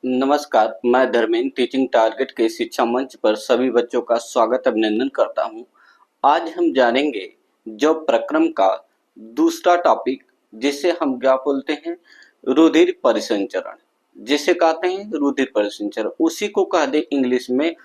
नमस्कार, मैं Dharmendra teaching target के शिक्षा मंच पर सभी बच्चों का स्वागत अभिनंदन करता हूं। आज हम जानेंगे जो प्रक्रम का दूसरा टॉपिक जिसे हम क्या बोलते हैं, रुधिर परिसंचरण, जिसे कहते हैं रुधिर परिसंचरण। उसी को कह दे इंग्लिश में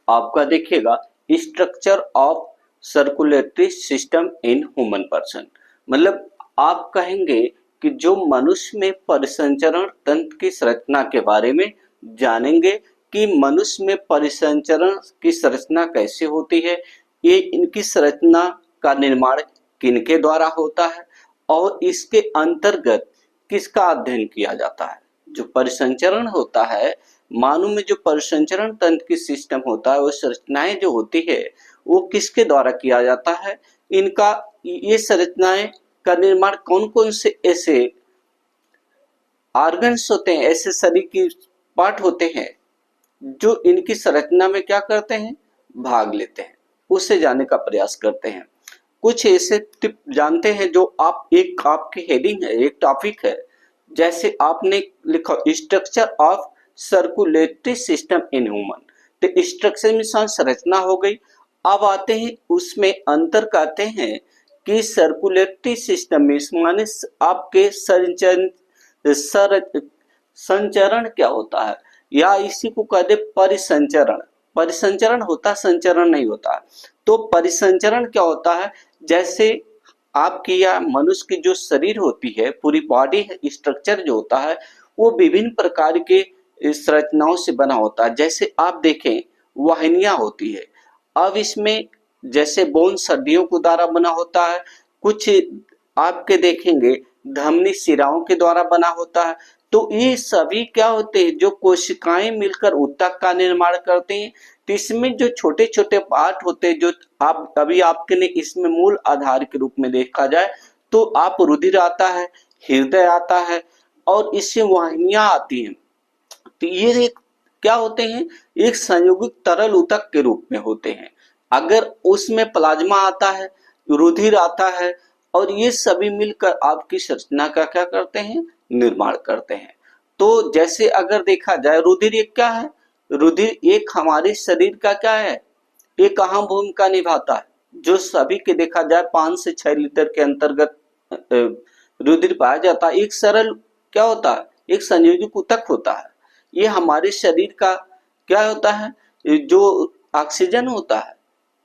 आपका देखिएगा structure of circulatory system in human person. मतलब आप कहेंगे कि जो मनुष्य में परिसंचरण तंत्र की संरचना के बारे में जानेंगे कि मनुष्य में परिसंचरण की संरचना कैसे होती है, ये इनकी संरचना का निर्माण किनके द्वारा होता है और इसके अंतर्गत किसका अध्ययन किया जाता है। जो परिसंचरण होता है, मानव में जो परिसंचरण तंत्र की सिस्टम होता है, वो संरचनाएं जो होती है वो किसके द्वारा किया जाता है, इनका ये संरचनाएं का निर्माण कौन कौन से ऐसे ऑर्गन्स होते हैं, ऐसे शरीर की पार्ट होते हैं जो इनकी संरचना में क्या करते हैं, भाग लेते हैं, उससे जानने का प्रयास करते हैं। कुछ ऐसे टिप जानते हैं जो आप एक आपकी हेडिंग है, एक टॉपिक है, जैसे आपने लिखा structure of circulatory system in human, तो स्ट्रक्चर में संरचना हो गई। अब आते हैं उसमें अंतर कहते हैं कि सर्कुलेटरी सिस्टम में माने आपके संचरण क्या होता है, या इसी को कह दे परिसंचरण। परिसंचरण होता, संचरण नहीं होता। तो परिसंचरण क्या होता है, जैसे आपकी या मनुष्य की जो शरीर होती है, पूरी बॉडी स्ट्रक्चर जो होता है वो विभिन्न प्रकार के संरचनाओं से बना होता है। जैसे आप देखें वाहिनियां होती है, अब इसमें जैसे बोन हड्डियों के द्वारा बना होता है, कुछ आपके देखेंगे धमनी शिराओं के द्वारा बना होता है। तो ये सभी क्या होते हैं, जो कोशिकाएं मिलकर ऊतक का निर्माण करते हैं। तो इसमें जो छोटे छोटे पार्ट होते हैं, जो आप अभी आपके ने इसमें मूल आधार के रूप में देखा जाए तो आप रुधिर आता है, हृदय आता है और इससे वाहिनियां आती हैं। तो ये एक क्या होते हैं, एक संयोगिक तरल ऊतक के रूप में होते हैं। अगर उसमें प्लाज्मा आता है, रुधिर आता है और ये सभी मिलकर आपकी संरचना का क्या करते हैं, निर्माण करते हैं। तो जैसे अगर देखा जाए रुधिर एक क्या है, रुधिर एक हमारे शरीर का क्या है, एक अहम भूमिका निभाता है। जो सभी के देखा जाए 5 से 6 लीटर के अंतर्गत रुधिर पाया जाता है। एक सरल क्या होता है, एक संयोजित ऊतक होता है। ये हमारे शरीर का क्या होता है, जो ऑक्सीजन होता है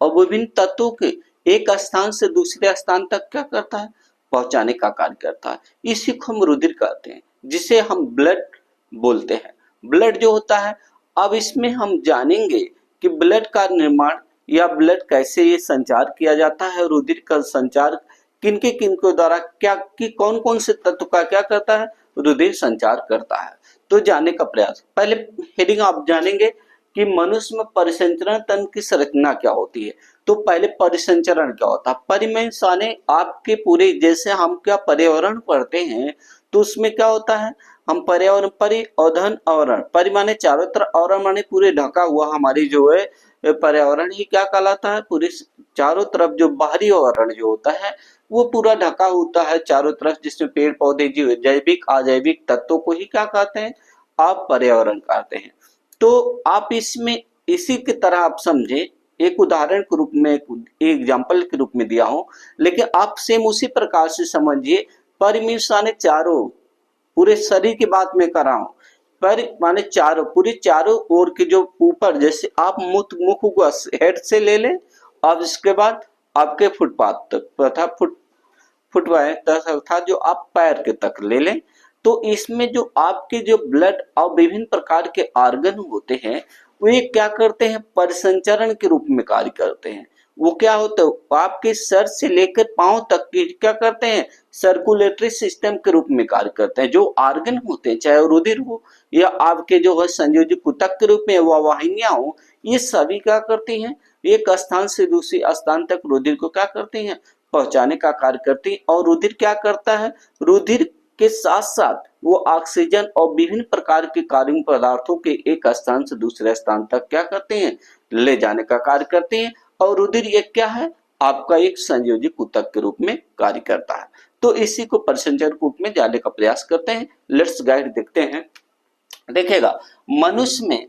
और विभिन्न तत्वों के एक स्थान से दूसरे स्थान तक क्या करता है, पहुंचाने का कार्य करता है। इसी को हम रुधिर कहते हैं, जिसे हम ब्लड बोलते हैं। ब्लड जो होता है, अब इसमें हम जानेंगे कि ब्लड का निर्माण या ब्लड कैसे ये संचार किया जाता है, रुधिर का संचार किनके किनके द्वारा क्या कि कौन कौन से तत्व का क्या करता है, रुधिर संचार करता है। तो जानने का प्रयास, पहले हेडिंग आप जानेंगे कि मनुष्य में परिसंचरण तंत्र की संरचना क्या होती है। तो पहले परिसंचरण क्या होता है, परिमेय आपके पूरे जैसे हम क्या पर्यावरण पढ़ते हैं तो उसमें क्या होता है, हम पर्यावरण परि और धन आवरण, परि माने चारों तरफ, आवरण माने पूरे ढका हुआ, हमारी जो है पर्यावरण ही क्या कहलाता है, पूरे चारों तरफ जो बाहरी आवरण जो होता है वो पूरा ढका होता है चारों तरफ, जिसमें पेड़ पौधे जीव जैविक अजैविक तत्वों को ही क्या कहते हैं, आप पर्यावरण कहते हैं। तो आप इसमें इसी की तरह आप समझे, एक उदाहरण के रूप में, एक एग्जाम्पल के रूप में दिया हूं, लेकिन आप सेम उसी प्रकार से समझिए। परिमित ने चारों पूरे शरीर की बात में कर रहा हूं, पर माने चारों पूरी चारों ओर के जो ऊपर, जैसे आप मुख को हेड से ले लें, अब इसके बाद आपके फुटपाथ तक तथा फुटवाए अर्थात जो आप पैर के तक ले लें। तो इसमें जो आपके जो ब्लड और विभिन्न प्रकार के ऑर्गन होते हैं वो ये क्या करते हैं, परिसंचरण के रूप में कार्य करते हैं। वो क्या होता है, आपके सर से लेकर पांव तक की क्या करते हैं, सर्कुलेटरी सिस्टम के रूप में कार्य करते हैं। जो ऑर्गन होते हैं, चाहे रुधिर हो या आपके जो है संयोजित ऊतक के रूप में वह वाहिनियां हो, ये सभी क्या करती हैं, एक स्थान से दूसरे स्थान तक रुधिर को क्या करती हैं, पहुंचाने का कार्य करती है। और रुधिर क्या करता है, रुधिर के साथ साथ वो ऑक्सीजन और विभिन्न प्रकार के कार्य पदार्थों के एक स्थान से दूसरे स्थान तक क्या करते हैं, ले जाने का कार्य करते हैं। और रुधिर एक क्या है, आपका एक संयोजित ऊतक के रूप में कार्य करता है। तो इसी को परिसंचरण के रूप में जानने का प्रयास करते हैं। लेट्स गाइड देखते हैं। देखिएगा मनुष्य में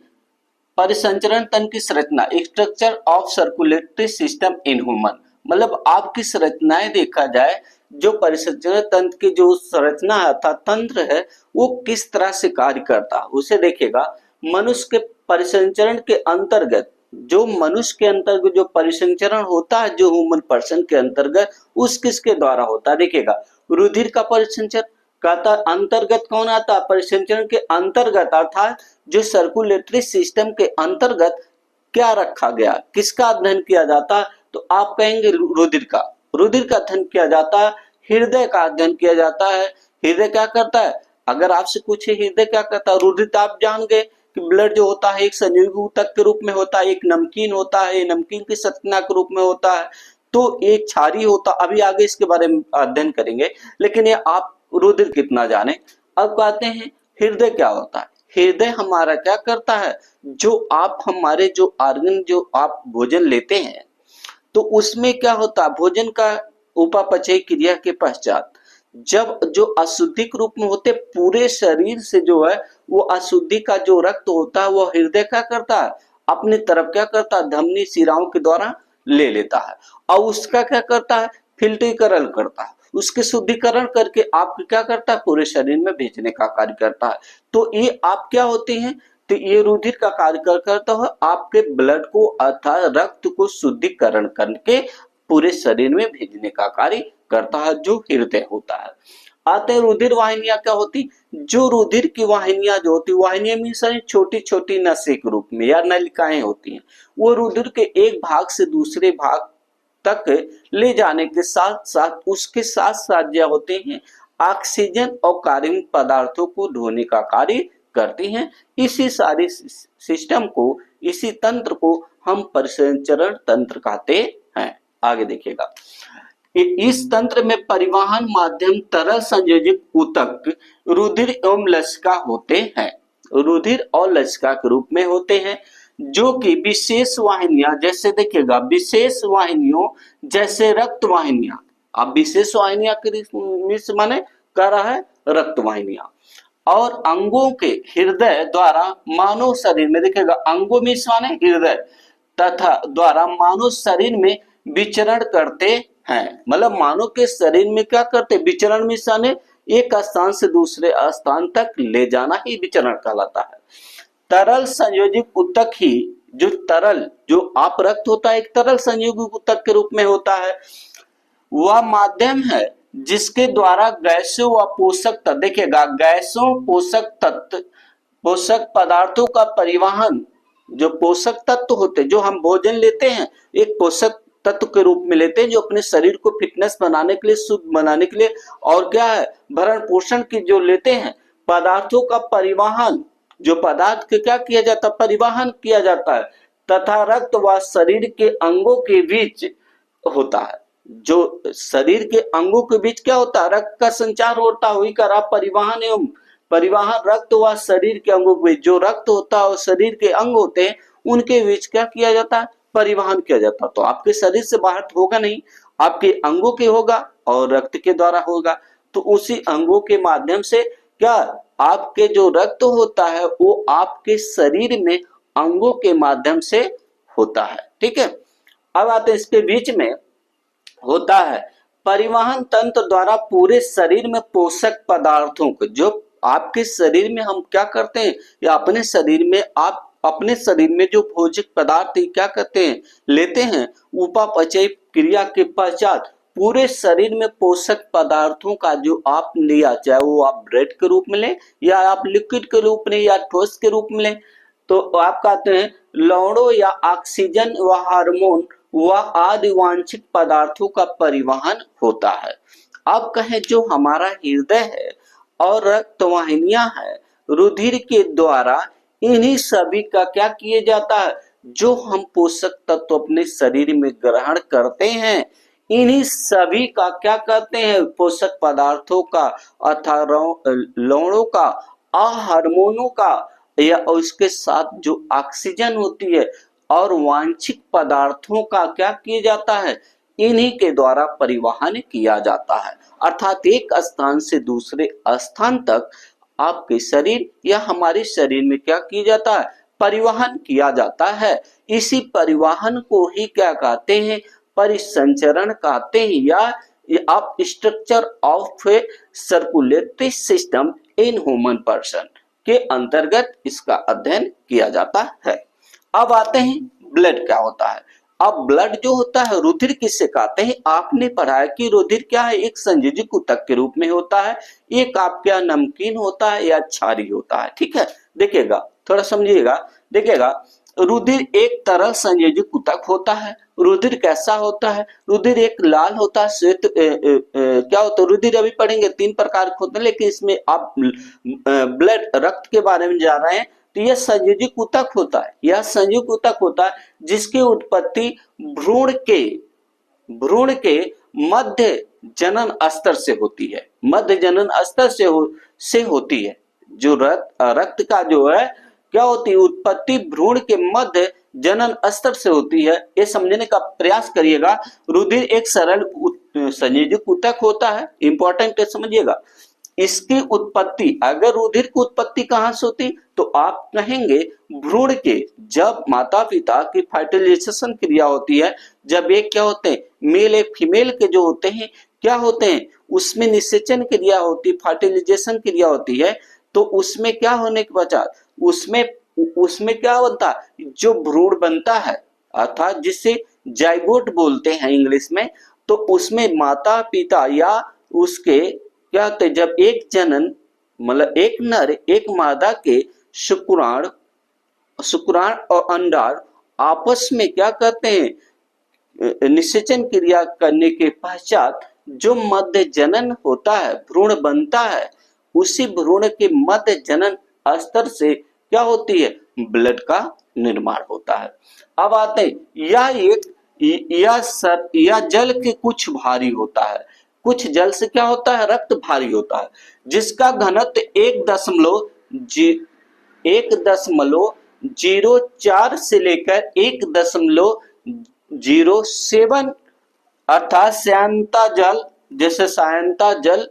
परिसंचरण तंत्र की संरचना, structure of circulatory system in human, मतलब आपकी संरचनाएं देखा जाए, जो परिसंचरण तंत्र की जो संरचना अर्थात तंत्र है वो किस तरह से कार्य करता है उसे देखिएगा। मनुष्य के परिसंचरण के अंतर्गत, जो मनुष्य के अंतर्गत जो परिसंचरण होता है, जो ह्यूमन पर्सन के अंतर्गत, उस किसके द्वारा होता है, देखिएगा रुधिर का परिसंचरण का अंतर्गत कौन आता है, परिसंचरण के अंतर्गत अर्थात जो सर्कुलेटरी सिस्टम के अंतर्गत क्या रखा गया, किसका अध्ययन किया जाता है, तो आप कहेंगे रुधिर का। रुधिर का अध्ययन किया जाता है, हृदय का अध्ययन किया जाता है। हृदय क्या करता है, अगर आपसे पूछे हृदय क्या करता है, रुधिर तो आप जान गए कि ब्लड जो होता है एक संयोगी ऊतक के रूप में होता है, एक नमकीन होता है, नमकीन की संरचना के रूप में होता है, तो एक क्षारीय होता, अभी आगे इसके बारे में अध्ययन करेंगे, लेकिन ये आप रुधिर कितना जाने। अब कहते हैं हृदय क्या होता है। हृदय हमारा क्या करता है, जो आप हमारे जो ऑर्गन जो आप भोजन लेते हैं तो उसमें क्या होता है, भोजन का उपापचय क्रिया के पश्चात जब जो अशुद्धिक रूप में होते पूरे शरीर से जो है वो अशुद्धि का जो रक्त होता है वो हृदय क्या करता है, अपनी तरफ क्या करता है, धमनी शिराओं के द्वारा ले लेता है और उसका क्या करता है, फिल्टरीकरण करता है, उसके शुद्धिकरण करके आपको क्या करता है, पूरे शरीर में भेजने का कार्य करता है। तो ये आप क्या होते हैं, तो ये रुधिर का कार्य करता है, आपके ब्लड को अर्थात रक्त को शुद्धिकरण करके पूरे शरीर में भेजने का कार्य करता है, जो हृदय होता है। आते हैं रुधिर वाहिनियां क्या होती, जो रुधिर की वाहिनियां जो होती, वाहिनियां मीन्स छोटी छोटी नसें के रूप में या नलिकाएं होती हैं, वो रुधिर के एक भाग से दूसरे भाग तक ले जाने के साथ साथ उसके साथ साथ जो होते हैं ऑक्सीजन और कार्बनिक पदार्थों को ढोने का कार्य करती हैं। इसी सारे सिस्टम को, इसी तंत्र को हम परिसंचरण तंत्र कहते हैं। आगे देखिएगा, इस तंत्र में परिवहन माध्यम तरल संयोजक ऊतक रुधिर एवं लसिका होते हैं, रुधिर और लसिका के रूप में होते हैं, जो कि विशेष वाहिनियां, जैसे देखिएगा विशेष वाहिनियों जैसे रक्त वाहिनियां, अब विशेष वाहिनियां के माने कर रहा है रक्त वाहिनियां, और अंगों के हृदय द्वारा मानव शरीर में, देखिएगा अंगों में माने हृदय तथा द्वारा मानव शरीर में विचरण करते हैं, मतलब मानव के शरीर में क्या करते, विचरण में माने एक स्थान से दूसरे स्थान तक ले जाना ही विचरण कहलाता है। तरल संयोजक ऊतक ही, जो तरल जो आप रक्त होता है एक तरल संयोजक ऊतक के रूप में होता है, वह माध्यम है जिसके द्वारा गैसों व पोषक तत्व, देखिएगा गैसों पोषक तत्व पोषक पदार्थों का परिवहन, जो पोषक तत्व होते जो हम भोजन लेते हैं एक पोषक तत्व के रूप में लेते हैं, जो अपने शरीर को फिटनेस बनाने के लिए, शुद्ध बनाने के लिए, और क्या है भरण पोषण की जो लेते हैं पदार्थों का परिवहन, जो पदार्थ के क्या किया जाता है, परिवहन किया जाता है, तथा रक्त व शरीर के अंगों के बीच होता है, जो शरीर के अंगों के बीच क्या होता है, रक्त का संचार होता है, वही करा परिवहन एवं परिवहन रक्त व शरीर के अंगों के बीच, जो रक्त होता है और शरीर के अंग होते हैं उनके बीच क्या किया जाता है, परिवहन किया जाता है। तो आपके शरीर से बाहर होगा नहीं, आपके अंगों के होगा और रक्त के द्वारा होगा, तो उसी अंगों के माध्यम से क्या आपके जो रक्त होता है वो आपके शरीर में अंगों के माध्यम से होता है। ठीक है, अब आते हैं इसके बीच में होता है परिवहन तंत्र द्वारा पूरे शरीर में पोषक पदार्थों को, जो आपके शरीर में हम क्या करते हैं या अपने शरीर में आप अपने शरीर में जो भोजक पदार्थ क्या करते हैं लेते हैं, उपापचय क्रिया के पश्चात पूरे शरीर में पोषक पदार्थों का जो आप लिया, चाहे वो आप ब्रेड के रूप में लें या आप लिक्विड के रूप में या ठोस के रूप में लें, तो आप कहते हैं लवणों या ऑक्सीजन व हार्मोन व आदि वांछित पदार्थों का परिवहन होता है। अब कहें जो हमारा हृदय है और रक्त वाहिनियां है, रुधिर के द्वारा इन्हीं सभी का क्या किया जाता है, जो हम पोषक तत्व अपने शरीर में ग्रहण करते हैं इन्हीं सभी का क्या कहते हैं, पोषक पदार्थों का अर्थात लवणों का, हार्मोनों का, या उसके साथ जो ऑक्सीजन होती है और वांछित पदार्थों का क्या किया जाता है, इन्हीं के द्वारा परिवहन किया जाता है। अर्थात एक स्थान से दूसरे स्थान तक आपके शरीर या हमारे शरीर में क्या किया जाता है, परिवहन किया जाता है। इसी परिवहन को ही क्या कहते हैं, परिसंचरण कहते हैं, या आप structure of A circulatory system in human person के अंतर्गत इसका अध्ययन किया जाता है। अब आते हैं ब्लड क्या होता है। अब ब्लड जो होता है, रुधिर किससे कहते हैं, आपने पढ़ा है कि रुधिर क्या है, एक संयोजक ऊतक के रूप में होता है, एक आपका नमकीन होता है या क्षारीय होता है। ठीक है, देखिएगा थोड़ा समझिएगा, देखिएगा रुधिर एक तरल संयोजक ऊतक होता है। रुधिर कैसा होता है, रुधिर एक लाल होता है, श्वेत क्या होता है, रुधिर अभी पढ़ेंगे 3 प्रकार के होते हैं, लेकिन इसमें आप ब्लड रक्त के बारे में जान रहे हैं, तो यह संयोजक ऊतक होता है, यह संयोजक ऊतक होता है जिसकी उत्पत्ति भ्रूण के मध्य जनन स्तर से होती है, मध्य जनन स्तर से होती है। जो रक्त का जो है क्या होती है, उत्पत्ति भ्रूण के मध्य जनन स्तर से होती है, ये समझने का प्रयास करिएगा। रुधिर एक सरल संयोजक ऊतक होता है, इंपॉर्टेंट है, समझिएगा। इसकी उत्पत्ति, अगर रुधिर की उत्पत्ति कहां से होती, तो आप कहेंगे भ्रूण के, जब माता पिता की फर्टिलाइजेशन क्रिया होती है, जब एक क्या होते हैं, मेल एक फीमेल के जो होते हैं क्या होते हैं, उसमें निषेचन क्रिया होती, फर्टिलाइजेशन क्रिया होती है, तो उसमें क्या होने के पश्चात उसमें क्या होता है, जो भ्रूण बनता है, अर्थात जिसे जाइगोट बोलते हैं इंग्लिश में, तो उसमें माता पिता या उसके क्या होते हैं, जब एक जनन मतलब एक नर एक मादा के शुक्राणु और अंडाणु आपस में क्या करते हैं, निषेचन क्रिया करने के पश्चात जो मध्य जनन होता है, भ्रूण बनता है, उसी भ्रूण के मध्य जनन स्तर से क्या होती है, ब्लड का निर्माण होता है। अब आते हैं यह जल के कुछ भारी होता है, कुछ जल से क्या होता है, रक्त भारी होता है, जिसका घनत्व 1.04 से लेकर 1.07 अर्थात सायंता जल, जैसे सायंता जल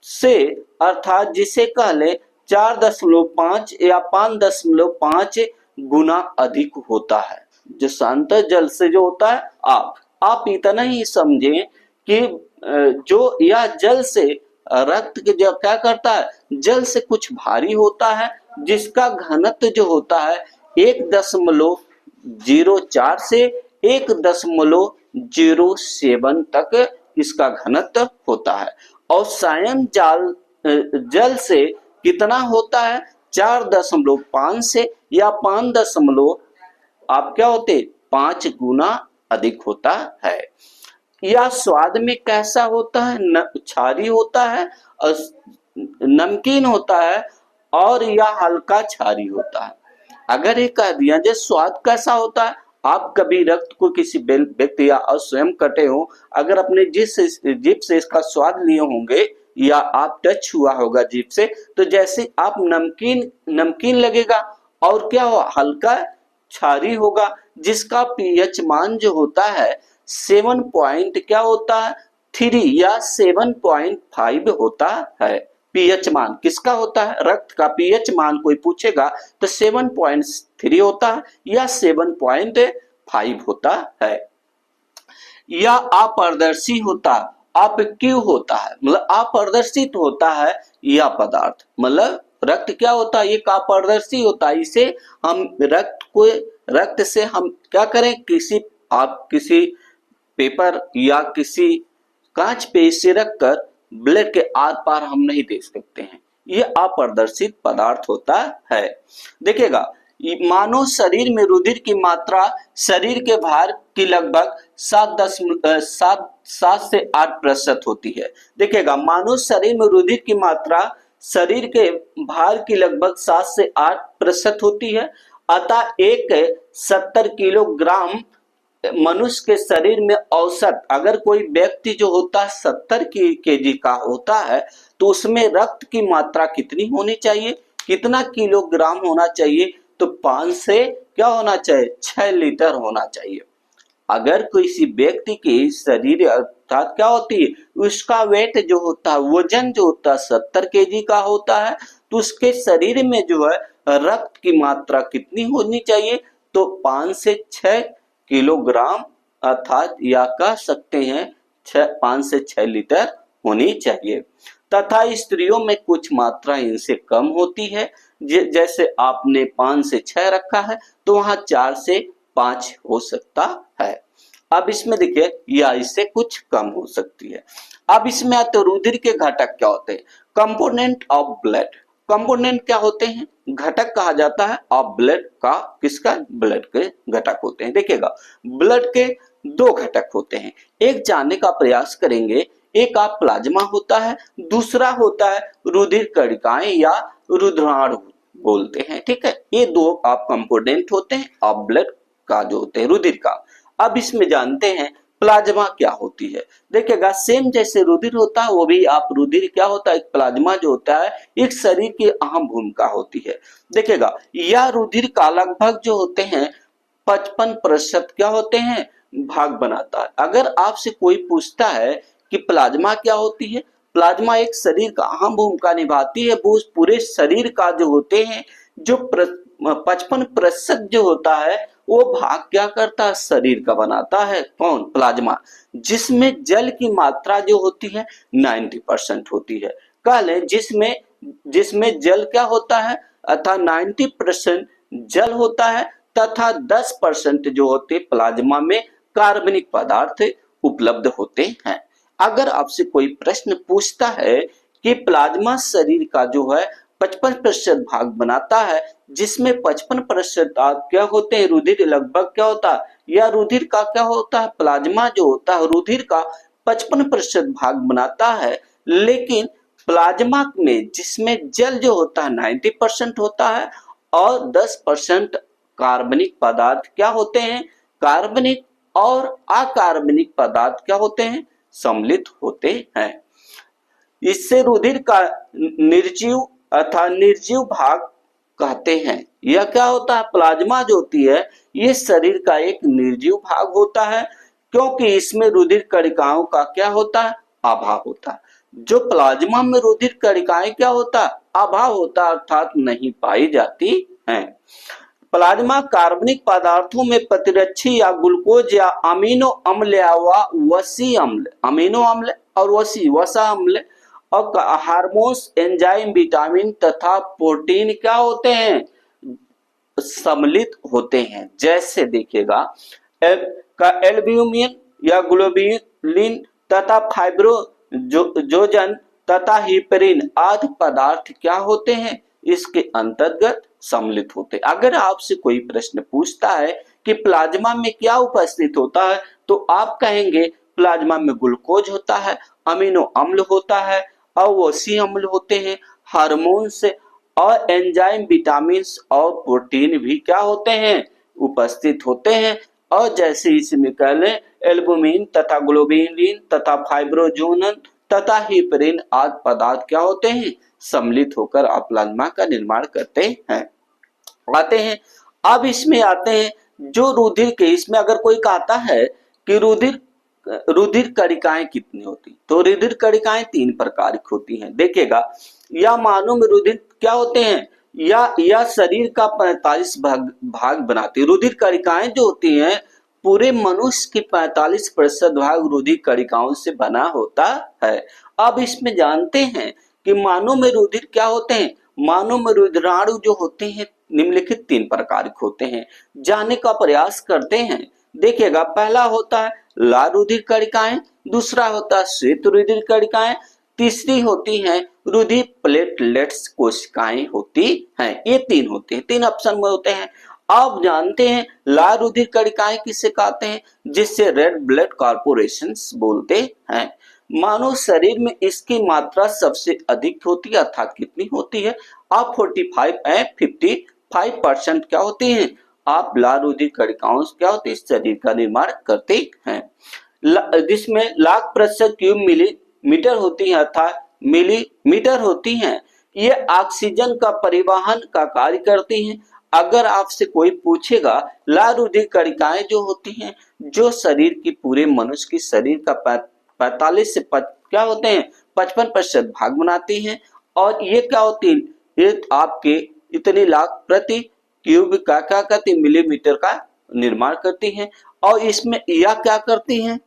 से, अर्थात जिसे कह ले 4.5 या 5.5 गुना अधिक होता है। जो शांत जल से जो होता है, आप इतना ही समझें कि जो यह जल से रक्त के जो क्या करता है, जल से कुछ भारी होता है, जिसका घनत्व जो होता है 1.04 से 1.07 तक इसका घनत्व होता है। और सायन जल से कितना होता है, 4.5 से या 5 आप क्या होते 5 गुना अधिक होता है। यह स्वाद में कैसा होता है, क्षारीय होता है, नमकीन होता है, और यह हल्का क्षारीय होता है। अगर ये कह दिया जाए स्वाद कैसा होता है, आप कभी रक्त को किसी व्यक्ति या स्वयं कटे हो, अगर अपने जीभ से इसका स्वाद लिए होंगे या आप टच हुआ होगा जीभ से, तो जैसे आप नमकीन लगेगा और क्या हो, हल्का क्षारीय होगा, जिसका पीएच मान जो होता है 7 पॉइंट क्या होता है, 3 या 7.5 होता है। पीएच मान किसका होता है, रक्त का पीएच मान कोई पूछेगा तो 7.3 होता है या 7.5 होता है। या अपारदर्शी होता है, क्यों होता है, मतलब अपारदर्शित होता है यह पदार्थ, मतलब रक्त क्या होता है, एक अपारदर्शी होता है। इसे हम रक्त से हम क्या करें, किसी पेपर या किसी कांच पे इसे रखकर ब्लड के आर पार हम नहीं देख सकते हैं, ये अपारदर्शित पदार्थ होता है। देखिएगा, मानव शरीर में रुधिर की मात्रा शरीर के भार की लगभग 7 से 8% होती है। देखिएगा, मानव शरीर में रुधिर की मात्रा शरीर के भार की लगभग 7 से 8% होती है। अतः एक 70 किलोग्राम मनुष्य के शरीर में औसत, अगर कोई व्यक्ति जो होता है 70 केजी का होता है, तो उसमें रक्त की मात्रा कितनी होनी चाहिए, कितना किलोग्राम होना चाहिए, तो 5 से क्या होना चाहिए, 6 लीटर होना चाहिए। अगर किसी व्यक्ति की शरीर अर्थात क्या होती है, उसका वेट जो होता है, वजन जो होता है 70 केजी का होता है, तो उसके शरीर में जो है रक्त की मात्रा कितनी होनी चाहिए, तो 5 से 6 किलोग्राम अर्थात या कह सकते हैं 5 से 6 लीटर होनी चाहिए। तथा स्त्रियों में कुछ मात्रा इनसे कम होती है, जैसे आपने 5 से 6 रखा है तो वहां 4 से 5 हो सकता है। अब इसमें देखिए या इससे कुछ कम हो सकती है। अब इसमें आते रुधिर के घटक क्या होते हैं, कंपोनेंट ऑफ ब्लड। कंपोनेंट क्या होते हैं, घटक कहा जाता है ऑफ ब्लड का, किसका, ब्लड के घटक होते हैं। देखिएगा ब्लड के दो घटक होते हैं, एक जानने का प्रयास करेंगे, एक आप प्लाज्मा होता है, दूसरा होता है रुधिर कणिकाएं या रुधिराणु बोलते हैं, ठीक है। ये दो आप कंपोनेंट होते हैं ऑफ ब्लड का, जो होते हैं रुधिर का। अब इसमें जानते हैं प्लाज्मा क्या होती है। देखिएगा सेम जैसे रुधिर होता है वो भी आप रुधिर क्या होता है, एक प्लाज्मा जो होता है एक शरीर की अहम भूमिका होती है। देखिएगा यह रुधिर का लगभग जो होते हैं 55% क्या होते हैं, भाग बनाता है। अगर आपसे कोई पूछता है कि प्लाज्मा क्या होती है, प्लाज्मा एक शरीर का अहम भूमिका निभाती है। वो पूरे शरीर का जो होते हैं जो 55% जो होता है वो भाग क्या करता है, शरीर का बनाता है। कौन, प्लाज्मा, जिसमें जल की मात्रा जो होती है 90% होती है। कह लें जिसमें जल क्या होता है, अर्थात 90% जल होता है तथा 10% जो होते प्लाज्मा में कार्बनिक पदार्थ उपलब्ध होते हैं। अगर आपसे कोई प्रश्न पूछता है कि प्लाज्मा शरीर का जो है 55% भाग बनाता है, जिसमें 55% क्या होते हैं, रुधिर लगभग क्या होता है, या रुधिर का क्या होता है, प्लाज्मा जो होता है रुधिर का 55% भाग बनाता है। लेकिन प्लाज्मा में जिसमें जल जो होता है 90% होता है और 10% कार्बनिक पदार्थ क्या होते हैं, कार्बनिक और अकार्बनिक पदार्थ क्या होते हैं, सम्मिलित होते हैं। इससे रुधिर का निर्जीव अर्थात निर्जीव भाग कहते हैं। यह क्या होता है, प्लाज्मा जो होती है ये शरीर का एक निर्जीव भाग होता है, क्योंकि इसमें रुधिर कणिकाओं का क्या होता है, अभाव होता है। जो प्लाज्मा में रुधिर कणिकाएं क्या होता है, अभाव होता है, अर्थात नहीं पाई जाती हैं। प्लाज्मा कार्बनिक पदार्थों में प्रतिरक्षी या ग्लूकोज या अमीनो अम्ल या वसी अम्ल, अमीनो अम्ल और वसा अम्ल और हार्मोन्स, एंजाइम, विटामिन तथा प्रोटीन क्या होते हैं, सम्मिलित होते हैं। जैसे देखिएगा एल्ब्यूमिन या ग्लोबुलिन तथा फाइब्रोजोजन तथा हिपरिन आदि पदार्थ क्या होते हैं, इसके अंतर्गत सम्मिलित होते। अगर आपसे कोई प्रश्न पूछता है कि प्लाज्मा में क्या उपस्थित होता है, तो आप कहेंगे प्लाज्मा में ग्लूकोज होता है, अमीनो अम्ल होता है और वसी अम्ल होते हैं, हार्मोन्स और एंजाइम, विटामिन और प्रोटीन भी क्या होते हैं, उपस्थित होते हैं। और जैसे इसमें कह लें एल्बुमिन तथा ग्लोबुलिन तथा फाइब्रोजोनन तथा हिपरिन आदि पदार्थ क्या होते हैं, सम्मिलित होकर प्लाज्मा का निर्माण करते हैं। आते हैं अब इसमें आते हैं जो रुधिर के, इसमें अगर कोई कहता है कि रुधिर कणिकाएं कितनी होती, तो रुधिर कणिकाएं 3 प्रकार की होती हैं। देखिएगा या मानव में रुधिर क्या होते हैं, या शरीर का 45 भाग बनाती है। रुधिर कणिकाएं जो होती हैं पूरे मनुष्य की 45% भाग रुधिर कणिकाओं से बना होता है। अब इसमें जानते हैं कि मानव में रुधिर क्या होते हैं, मानव में रुधिराणु जो होते हैं निम्नलिखित 3 प्रकार के होते हैं। जानने का प्रयास करते हैं। देखिएगा पहला होता है लाल रुधिर कणिकाएं, दूसरा होता है श्वेत रुधिर कणिकाएं, तीसरी होती हैं रुधिर प्लेटलेट्स कोशिकाएं होती हैं। ये 3 होते हैं, 3 ऑप्शन में होते हैं। आप जानते हैं लाल रुधिर कणिकाएं किसे कहते हैं, जिससे रेड ब्लड कॉर्पोरेशंस बोलते हैं। मानव शरीर में इसकी मात्रा सबसे अधिक होती है, अर्थात कितनी होती है, आप 45 एंड 55% क्या होती हैं, आप लाल रुधिर कणिकाओं से क्या होती है, शरीर का निर्माण करते हैं। जिसमें लाख प्रतिशत क्यूब मिलीमीटर होती है, अर्थात मिलीमीटर होती हैं। ये ऑक्सीजन का परिवहन का कार्य करती हैं। अगर आपसे कोई पूछेगा लाल रुधिर कणिकाएं जो होती हैं, जो शरीर की पूरे मनुष्य की शरीर का 45 से क्या होते हैं 55% भाग बनाती हैं। और ये क्या होती है, ये आपके इतने लाख प्रति क्यूब का क्या करती है, मिलीमीटर का निर्माण करती हैं। और इसमें यह क्या करती हैं,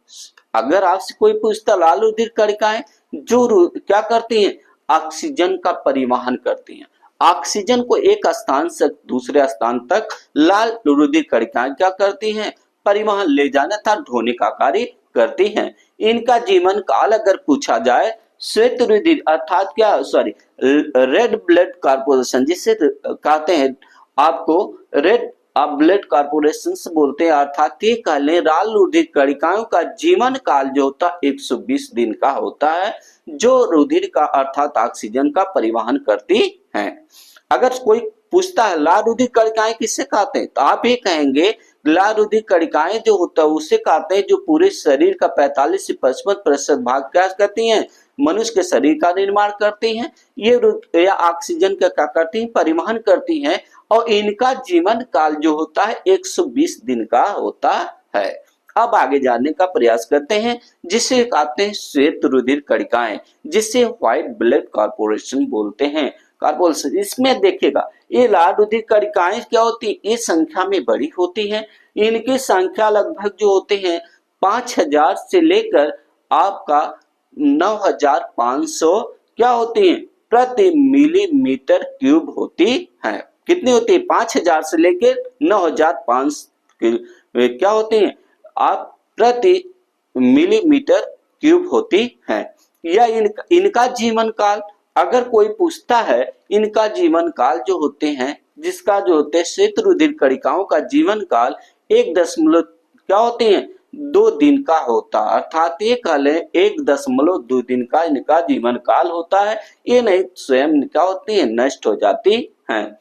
अगर आपसे कोई पूछता लाल रुधिर कणिकाएं जो क्या करती हैं, ऑक्सीजन का परिवहन करती हैं। ऑक्सीजन को एक स्थान से दूसरे स्थान तक लाल रुधिर कणिकाएं क्या करती हैं, परिवहन ले जाने तथा ढोने का कार्य करती हैं। इनका जीवन काल अगर पूछा जाए, श्वेत रुधिर अर्थात क्या, सॉरी, रेड ब्लड कॉर्पोरेशन जिसे कहते हैं आपको रेड ब्लड कॉर्पोरेशन बोलते हैं, अर्थात ये कह लें लाल रुधिर कणिकाओं का जीवन काल जो होता है 120 दिन का होता है, जो रुधिर का अर्थात ऑक्सीजन का परिवहन करती हैं। अगर कोई पूछता है लाल रुधिर कणिकाएं किससे कहते हैं, तो आप ये कहेंगे लाल रुधिर कणिकाएं जो होता है उसे कहते हैं जो पूरे शरीर का 45 से 55% भाग क्या करती हैं, मनुष्य के शरीर का निर्माण करती हैं। ये ऑक्सीजन का क्या करती हैं, परिवहन करती हैं। और इनका जीवन काल जो होता है 120 दिन का होता है। अब आगे जानने का प्रयास करते हैं, जिसे कहते हैं श्वेत रुधिर कणिकाएं, जिसे व्हाइट ब्लड कॉर्पोरेशन बोलते हैं। कॉर्पोरेशन इसमें देखिएगा ये लाल रुधिर कणिकाएं क्या होती है, ये संख्या में बड़ी होती है। इनकी संख्या लगभग जो होते हैं 5000 से लेकर आपका 9500 क्या होती है प्रति मिलीमीटर क्यूब होती है। कितनी होती है, 5000 से लेकर 9500 क्या होती है आप प्रति मिलीमीटर क्यूब होती है। यह इनका जीवन काल अगर कोई पूछता है, इनका जीवन काल जो होते हैं, जिसका जो होते हैं श्वेत रुधिर कणिकाओं का जीवन काल 1 क्या होते हैं 2 दिन का होता, अर्थात ये कह लें 1.2 दिन का इनका जीवन काल होता है। ये नहीं स्वयं क्या होती है, नष्ट हो जाती है।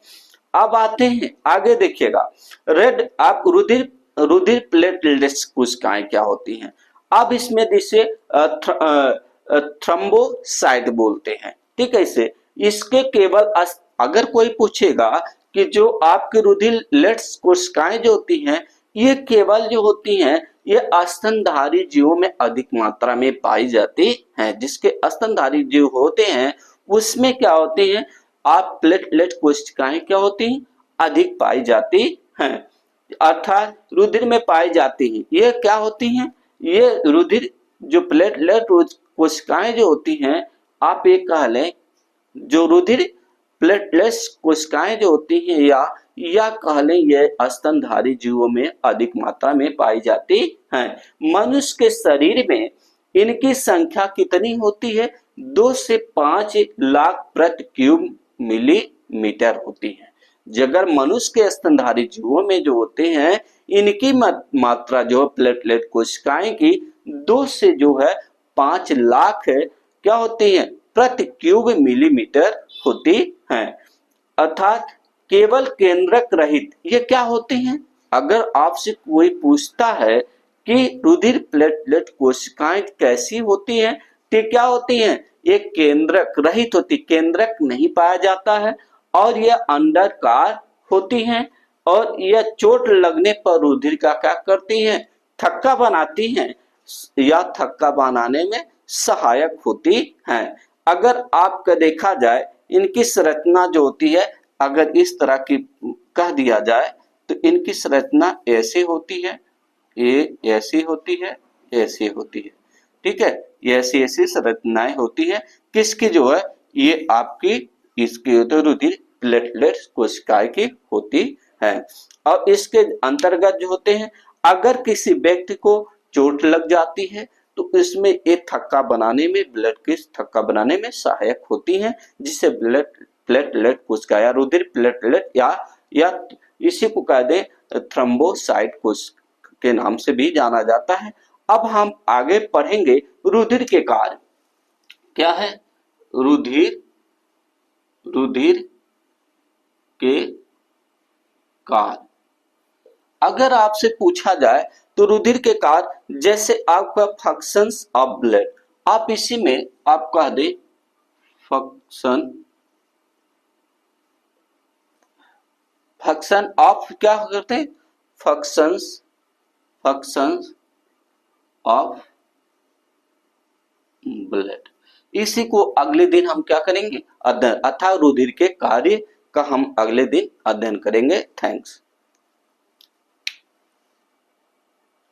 अब आते हैं आगे देखिएगा, रेड आप रुधिर प्लेटलेट्स कोशिकाएं क्या होती हैं। अब इसमें जिसे थ्रोम्बोसाइट बोलते हैं, ठीक है। इसे इसके केवल अगर कोई पूछेगा कि जो आपके रुधिर कोशिकाएं जो होती हैं ये केवल जो होती हैं ये स्तनधारी जीवों में अधिक मात्रा में पाई जाती हैं। जिसके स्तनधारी जीव होते हैं उसमें क्या होती हैं आप प्लेटलेट कोशिकाएं क्या होती हैं अधिक पाई जाती हैं, अर्थात रुधिर में पाई जाती हैं। ये क्या होती हैं, ये रुधिर जो प्लेटलेट कोशिकाएं जो होती हैं, आप ये कह लें जो रुधिर प्लेटलेट्स कोशिकाएं जो होती हैं या कह लें ये स्तनधारी जीवों में अधिक मात्रा में पाई जाती हैं। मनुष्य के शरीर में इनकी संख्या कितनी होती है, 2 से 5 लाख प्रति क्यूब मिलीमीटर होती है। अगर मनुष्य के स्तनधारी जीवों में जो होते हैं इनकी मात्रा जो प्लेटलेट कोशिकाएं की 2 से जो है 5 लाख है क्या होती है प्रति क्यूब मिलीमीटर होती हैं, अर्थात केवल केंद्रक रहित ये क्या होते हैं। अगर आपसे कोई पूछता है कि रुधिर प्लेटलेट कोशिकाएं कैसी होती हैं, तो क्या होती हैं ये केंद्रक रहित होती, केंद्रक नहीं पाया जाता है और यह अंडाकार होती हैं और यह चोट लगने पर रुधिर का क्या करती हैं थक्का बनाती हैं या थक्का बनाने में सहायक होती हैं। अगर आपका देखा जाए इनकी संरचना जो होती है अगर इस तरह की कह दिया जाए तो इनकी संरचना ऐसे होती है, ये ऐसी होती है, ऐसी होती है, ठीक है। ये ऐसी ऐसी संरचनाएं होती है किसकी जो है ये आपकी इसकी तो रुधिर प्लेटलेट कोशिकाएं की होती है। और इसके अंतर्गत जो होते हैं अगर किसी व्यक्ति को चोट लग जाती है तो इसमें एक थक्का बनाने में ब्लड की थक्का बनाने में सहायक होती हैं, जिससे प्लेटलेट कोशिका या रुधिर प्लेटलेट या इसी को कह दें थ्रोम्बोसाइट कोशिका के नाम से भी जाना जाता है। अब हम आगे पढ़ेंगे रुधिर के कार्य क्या है, रुधिर के कार्य। अगर आपसे पूछा जाए तो रुधिर के कार्य जैसे आपका फंक्शंस ऑफ ब्लड, आप इसी में आप कह दे फंक्शन ऑफ क्या करते हैं फंक्शंस ऑफ ब्लड। इसी को अगले दिन हम क्या करेंगे, अध्ययन अर्थात रुधिर के कार्य का हम अगले दिन अध्ययन करेंगे। थैंक्स।